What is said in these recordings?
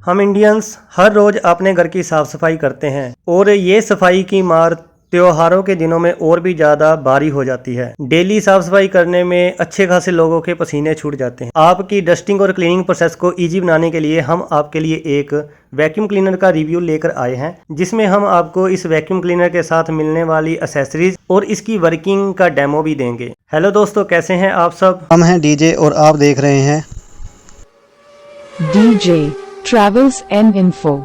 हम इंडियंस हर रोज अपने घर की साफ सफाई करते हैं और ये सफाई की मार त्योहारों के दिनों में और भी ज्यादा भारी हो जाती है। डेली साफ सफाई करने में अच्छे खासे लोगों के पसीने छूट जाते हैं। आपकी डस्टिंग और क्लीनिंग प्रोसेस को इजी बनाने के लिए हम आपके लिए एक वैक्यूम क्लीनर का रिव्यू लेकर आए हैं, जिसमें हम आपको इस वैक्यूम क्लीनर के साथ मिलने वाली एक्सेसरीज और इसकी वर्किंग का डेमो भी देंगे। हेलो दोस्तों, कैसे हैं आप सब? हम हैं डीजे और आप देख रहे हैं DJ Travels and Info।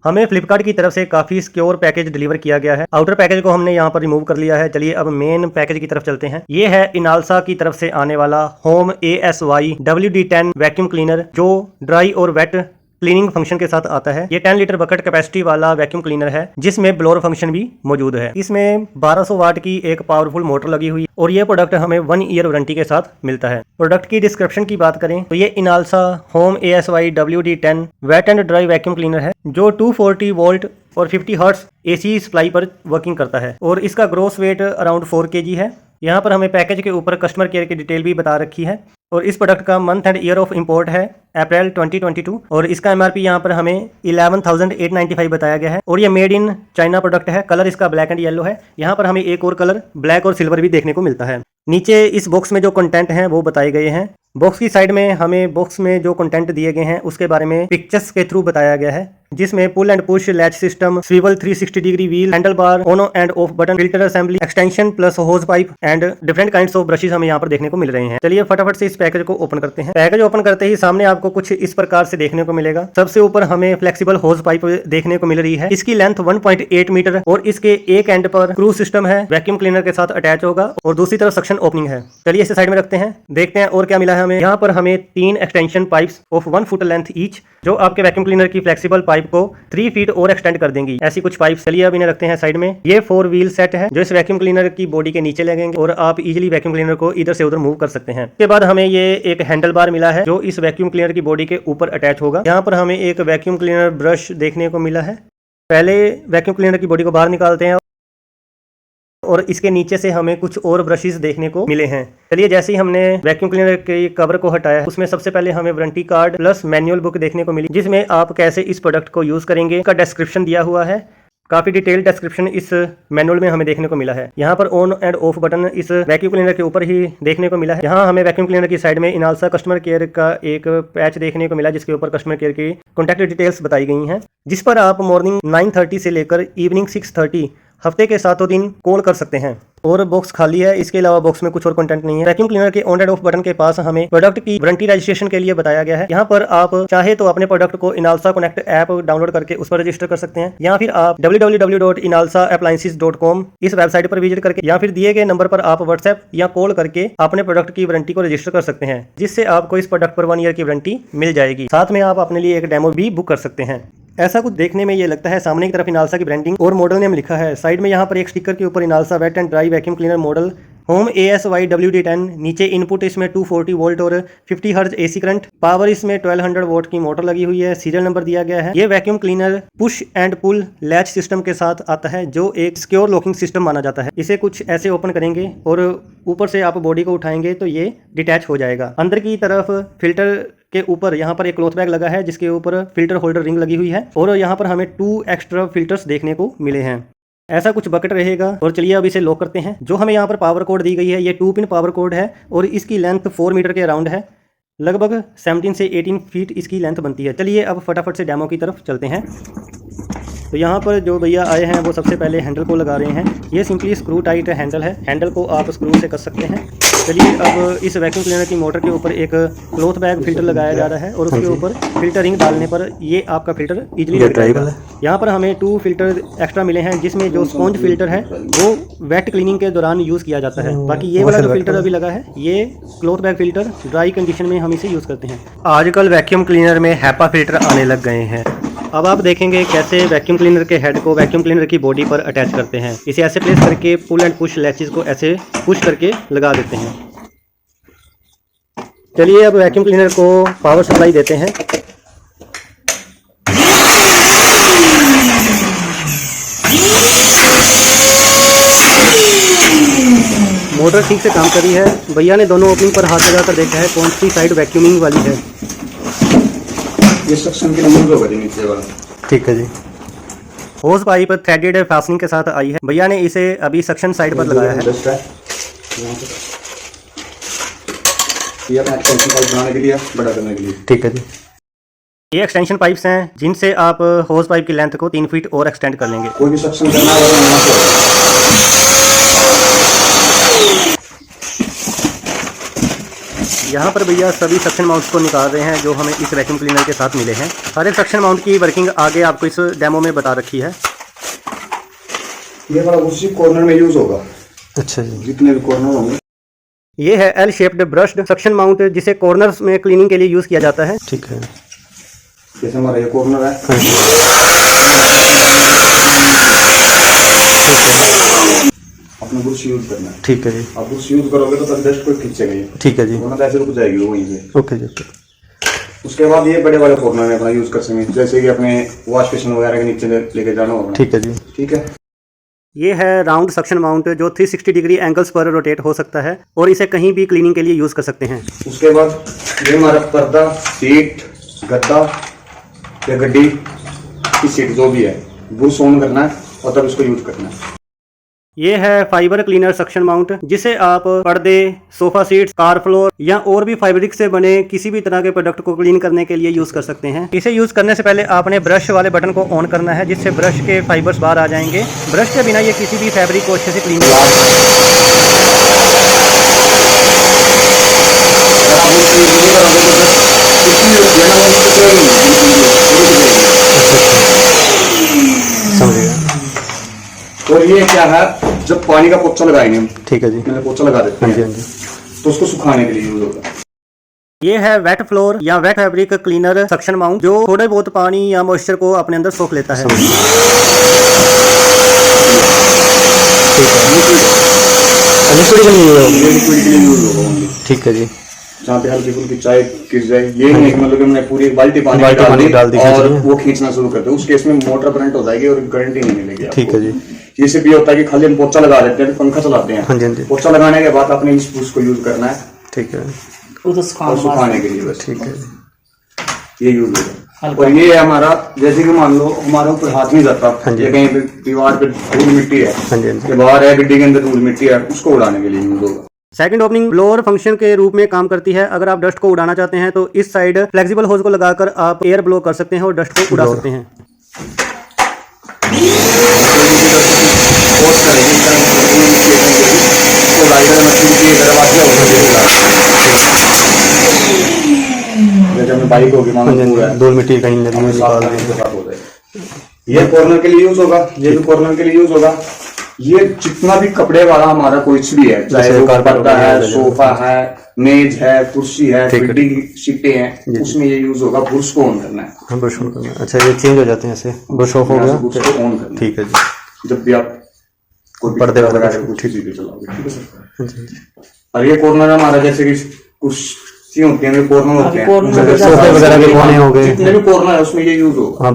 हमें फ्लिपकार्ट की तरफ से काफ़ी सिक्योर पैकेज डिलीवर किया गया है। आउटर पैकेज को हमने यहाँ पर रिमूव कर लिया है। चलिए अब मेन पैकेज की तरफ चलते हैं। ये है इनालसा की तरफ से आने वाला home ASY WD10 vacuum cleaner, जो ड्राई और वेट क्लीनिंग फंक्शन के साथ आता है। ये 10 लीटर बकेट कैपेसिटी वाला वैक्यूम क्लीनर है, जिसमें ब्लोअर फंक्शन भी मौजूद है। इसमें 1200 वाट की एक पावरफुल मोटर लगी हुई है और ये प्रोडक्ट हमें 1 ईयर वारंटी के साथ मिलता है। प्रोडक्ट की डिस्क्रिप्शन की बात करें तो ये Inalsa home ASY WD10 wet and dry vacuum cleaner है, जो 240 वोल्ट और 50 हर्ट्ज AC सप्लाई पर वर्किंग करता है और इसका ग्रॉस वेट अराउंड 4 kg है। यहाँ पर हमें पैकेज के ऊपर कस्टमर केयर की डिटेल भी बता रखी है और इस प्रोडक्ट का month and year of import है अप्रैल 2022 और इसका MRP यहाँ पर हमें 11,895 बताया गया है और ये मेड इन चाइना प्रोडक्ट है। कलर इसका ब्लैक एंड येलो है। यहाँ पर हमें एक और कलर ब्लैक और सिल्वर भी देखने को मिलता है। नीचे इस बॉक्स में जो कंटेंट हैं वो बताए गए हैं। बॉक्स की साइड में हमें बॉक्स में जो कंटेंट दिए गए हैं उसके बारे में पिक्चर्स के थ्रू बताया गया है, जिसमें pull and push latch system, swivel 360 degree wheel, handle bar, on and off button, filter assembly, extension plus hose pipe and different kinds of brushes हमें यहाँ पर देखने को मिल रहे हैं। चलिए फटाफट से इस पैकेज को ओपन करते हैं। पैकेज ओपन करते ही सामने आपको कुछ इस प्रकार से देखने को मिलेगा। सबसे ऊपर हमें फ्लेक्सिबल होज पाइप देखने को मिल रही है। इसकी लेंथ 1.8 मीटर और इसके एक एंड पर क्रूज सिस्टम है, वैक्यूम क्लीनर के साथ अटैच होगा और दूसरी तरफ सक्शन ओपनिंग है। चलिए इसे साइड में रखते हैं, देखते हैं और क्या मिला है हमें। यहाँ पर हमें 3 extension pipes of 1 foot length each, जो आपके वैक्यूम क्लीनर की फ्लेक्सिबल पाइप को 3 फीट और एक्सटेंड कर देंगी। ऐसी कुछ पाइप। चलिए अब इन्हें रखते हैं साइड में। ये 4 व्हील सेट है जो इस वैक्यूम क्लीनर की बॉडी के नीचे लगेंगे और आप इजीली वैक्यूम क्लीनर को इधर से उधर मूव कर सकते हैं। उसके बाद हमें ये एक हैंडल बार मिला है जो इस वैक्यूम क्लीनर की बॉडी के ऊपर अटैच होगा। यहाँ पर हमें एक वैक्यूम क्लीनर ब्रश देखने को मिला है। पहले वैक्यूम क्लीनर की बॉडी को बाहर निकालते हैं और इसके नीचे से हमें कुछ और ब्रशेस देखने को मिले हैं। चलिए जैसे ही हमने वैक्यूम क्लीनर के कवर को हटाया, उसमें सबसे पहले हमें warranty card plus manual book देखने को मिली, जिसमें आप कैसे इस प्रोडक्ट को यूज करेंगे का डिस्क्रिप्शन दिया हुआ है। काफी डिटेल डिस्क्रिप्शन इस मैनुअल में हमें देखने को मिला है। यहाँ पर ऑन एंड ऑफ बटन इस वैक्यूम क्लीनर के ऊपर ही देखने को मिला है। यहाँ हमें वैक्यूम क्लीनर की साइड में इनालसा कस्टमर केयर का एक पैच देखने को मिला, जिसके ऊपर कस्टमर केयर की कॉन्टैक्ट डिटेल्स बताई गई हैं, जिस पर आप मॉर्निंग 9:30 से लेकर इवनिंग 6:30 हफ्ते के 7 दिन कॉल कर सकते हैं। और बॉक्स खाली है, इसके अलावा बॉक्स में कुछ और कंटेंट नहीं है। वैक्यूम क्लीनर के ऑन एंड ऑफ बटन के पास हमें प्रोडक्ट की वारंटी रजिस्ट्रेशन के लिए बताया गया है। यहाँ पर आप चाहे तो अपने प्रोडक्ट को इनालसा कनेक्ट ऐप डाउनलोड करके उस पर रजिस्टर कर सकते हैं, या फिर आप www.inalsaappliances.com इस वेबसाइट पर विजिट करके या फिर दिए गए नंबर पर आप व्हाट्सएप या कॉल करके अपने प्रोडक्ट की वारंटी को रजिस्टर कर सकते हैं, जिससे आपको इस प्रोडक्ट पर 1 ईयर की वारंटी मिल जाएगी। साथ में आप अपने लिए एक डेमो भी बुक कर सकते हैं। ऐसा कुछ देखने में ये लगता है। सामने की तरफ इनालसा की ब्रांडिंग और मॉडल नेम लिखा है। साइड में यहाँ पर एक स्टिकर के ऊपर Inalsa wet and dry vacuum cleaner model home ASY WD10। नीचे इनपुट इसमें 240 वोल्ट और 50 हर्ट्ज AC करंट, पावर इसमें 1200 वोल्ट की मोटर लगी हुई है। सीरियल नंबर दिया गया है। ये vacuum cleaner push and pull latch system के साथ आता है, जो एक सिक्योर लॉकिंग सिस्टम माना जाता है। इसे कुछ ऐसे ओपन करेंगे और ऊपर से आप बॉडी को उठाएंगे तो ये डिटैच हो जाएगा। अंदर की तरफ फिल्टर के ऊपर यहाँ पर एक क्लॉथ बैग लगा है, जिसके ऊपर फिल्टर होल्डर रिंग लगी हुई है और यहाँ पर हमें 2 एक्स्ट्रा फिल्टर्स देखने को मिले हैं। ऐसा कुछ बकेट रहेगा। और चलिए अब इसे लॉक करते हैं। जो हमें यहाँ पर पावर कोड दी गई है, ये 2 पिन पावर कोड है और इसकी लेंथ 4 मीटर के अराउंड है। लगभग 17 से 18 फीट इसकी लेंथ बनती है। चलिए अब फटाफट से डेमो की तरफ चलते हैं। तो यहाँ पर जो भैया आए हैं वो सबसे पहले हैंडल को लगा रहे हैं। ये सिंपली स्क्रू टाइट हैंडल है। हैंडल को आप स्क्रू से कर सकते हैं। चलिए अब इस वैक्यूम क्लीनर की मोटर के ऊपर एक क्लॉथ बैग फिल्टर लगाया जा रहा है और उसके ऊपर फिल्टर रिंग डालने पर ये आपका फिल्टर इजीली लग जाएगा। यहाँ पर हमें 2 फिल्टर एक्स्ट्रा मिले हैं, जिसमें जो स्पॉन्ज फिल्टर है वो वेट क्लीनिंग के दौरान यूज़ किया जाता है। बाकी ये वाला जो फिल्टर अभी लगा है, ये cloth bag filter dry condition में हम इसे यूज़ करते हैं। आजकल वैक्यूम क्लीनर में हैपा फिल्टर आने लग गए हैं। अब आप देखेंगे कैसे वैक्यूम क्लीनर के हेड को वैक्यूम क्लीनर की बॉडी पर अटैच करते हैं। इसे ऐसे प्लेस करके पुल एंड पुश लैचेस को ऐसे पुश करके लगा देते हैं। चलिए अब वैक्यूम क्लीनर को पावर सप्लाई देते हैं। मोटर ठीक से काम कर रही है। भैया ने दोनों ओपनिंग पर हाथ लगाकर देखा है कौन सी साइड वैक्यूमिंग वाली है। ये सक्शन के लिए यूज होगा जी नीचे वाला। ठीक है जी। होज पाइप थ्रेडेड फास्टनिंग के साथ आई है। भैया ने इसे अभी सक्शन साइड पर लगाया है। डस्ट है यहाँ पे। ये अपना एक्सटेंशन पाइप बनाने के लिए, बड़ा करने के लिए। ठीक है जी। ये एक्सटेंशन पाइप्स हैं जिनसे आप होज पाइप की लेंथ को 3 फीट और एक्सटेंड कर लेंगे। कोई भी सक्शन करना है तो यहाँ से यहाँ पर भैया सभी सक्शन माउंट्स को निकाल रहे हैं जो हमें इस वैक्यूम क्लीनर के साथ मिले हैं। सारे सक्शन माउंट की वर्किंग आगे आपको इस डेमो में बता रखी है। ये वाला उसी कॉर्नर में यूज होगा। अच्छा जी। जितने भी कॉर्नर होंगे। ये है L shaped brushed suction mount जिसे कॉर्नर्स में क्लीनिंग के लिए यूज किया जाता है। ठीक है। जैसे हमारा ये कॉर्नर है, अपने ब्रश यूज करना है। ठीक है जी। आप ब्रश यूज करोगे तो तब डस्ट को खींचेगा ये। ठीक है जी। वरना तो ऐसे रुक जाएगी वो वहीं पे। ओके जी। उसके बाद ये बड़े वाले कॉर्नर में अपना यूज कर सकते हैं, जैसे कि अपने वॉश बेसिन वगैरह के नीचे लेके जाना होगा। ठीक है जी। ठीक है। ये है राउंड सक्शन माउंट जो 360 डिग्री एंगल्स पर रोटेट हो सकता है और इसे कहीं भी क्लीनिंग के लिए यूज कर सकते हैं। उसके बाद ये हमारा पर्दा, सीट, गद्दा या गड्डी की सीट जो भी है ब्रश ऑन करना है और तब इसको यूज करना है। ये है फाइबर क्लीनर सक्शन माउंट जिसे आप पर्दे, सोफा सीट्स, कार फ्लोर या और भी फैब्रिक से बने किसी भी तरह के प्रोडक्ट को क्लीन करने के लिए यूज कर सकते हैं। इसे यूज करने से पहले आपने ब्रश वाले बटन को ऑन करना है जिससे ब्रश के फाइबर्स बाहर आ जाएंगे। ब्रश के बिना ये किसी भी फैब्रिक को अच्छे से क्लीन और ये क्या है, जब पानी का पोछा लगाएंगे हम, ठीक है जी, मैंने पोछा लगा देते हैं, तो उसको सुखाने के लिए यूज होगा। ये है वेट फ्लोर या wait fabric cleaner suction mount जो थोड़े बहुत पानी या मॉइस्चर को अपने अंदर सोख लेता है। ठीक है जी। जहाँ पे हल्की फुल्की चाय गिर जाए, ये नहीं कि मतलब हमने पूरी एक बाल्टी पानी डाल दी और वो खींचना शुरू कर दे, उस केस में मोटर करंट हो जाएगी और गारंटी नहीं मिलेगी। ठीक है जी। ये सिर्फ ये होता है कि खाली हम पोछा लगा देते हैं, पंखा चलाते हैं, पोछा लगाने के बाद अपने इस उसको यूज करना है। ठीक है। और सुखाने के लिए बस। ठीक है, ये यूज होगा। और ये है हमारा, जैसे कि मान लो हमारे ऊपर हाथ नहीं जाता, या कहीं पे दीवार पे धूल मिट्टी है, बाहर है गड्डी के अंदर धूल मिट्टी है, उसको उड़ाने के लिए यूज होगा। सेकंड ओपनिंग ब्लोअर फंक्शन के रूप में काम करती है। अगर आप डस्ट को उड़ाना चाहते हैं तो इस साइड फ्लेक्सिबल होज को लगाकर आप एयर ब्लो कर सकते हैं और डस्ट को उड़ा सकते हैं। बाइक होगी, धूल मिट्टी कहीं ये कॉर्नर के लिए यूज होगा, ये भी कॉर्नर के लिए यूज होगा। ये जितना भी कपड़े वाला हमारा कुछ भी है, चाहे वो पर्दा है, सोफा है, मेज है, कुर्सी है, गड्डी की सीटें हैं, उसमें ये यूज होगा। ब्रश को ऑन करना है। ब्रश ऑन करना है। अच्छा, ये चेंज हो जाते हैं ऐसे, ब्रश ऑफ हो गया, ब्रश को ऑन करना। ठीक है जी। जब भी आप कोई पर्दे वगैरह कुछ चीज भी चलाओगे, ठीक है सर। और ये कॉर्नर हमारा, जैसे कि कुछ होते हैं, कॉर्नर होते हैं, सोफे वगैरह के कोने हो गए, जितने भी कॉर्नर है उसमें ये यूज होगा।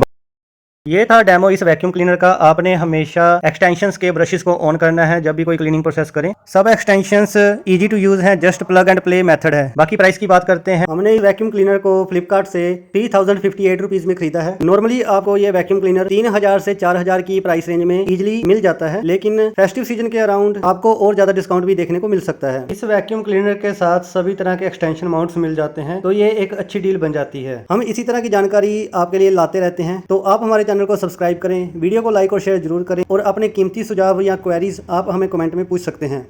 ये था डेमो इस वैक्यूम क्लीनर का। आपने हमेशा एक्सटेंशंस के ब्रशेस को ऑन करना है जब भी कोई क्लीनिंग प्रोसेस करें। सब एक्सटेंशंस इजी टू यूज हैं, just plug and play method है। बाकी प्राइस की बात करते हैं। हमने इस वैक्यूम क्लीनर को फ्लिपकार्ट से 3058 रुपीज में खरीदा है। नॉर्मली आपको ये वैक्यूम क्लीनर 3000 से 4000 की प्राइस रेंज में इजिली मिल जाता है, लेकिन फेस्टिव सीजन के अराउंड आपको और ज्यादा डिस्काउंट भी देखने को मिल सकता है। इस वैक्यूम क्लीनर के साथ सभी तरह के एक्सटेंशन माउंट्स मिल जाते हैं, तो ये एक अच्छी डील बन जाती है। हम इसी तरह की जानकारी आपके लिए लाते रहते हैं, तो आप हमारे चैनल को सब्सक्राइब करें, वीडियो को लाइक और शेयर जरूर करें और अपने कीमती सुझाव या क्वेरीज आप हमें कमेंट में पूछ सकते हैं।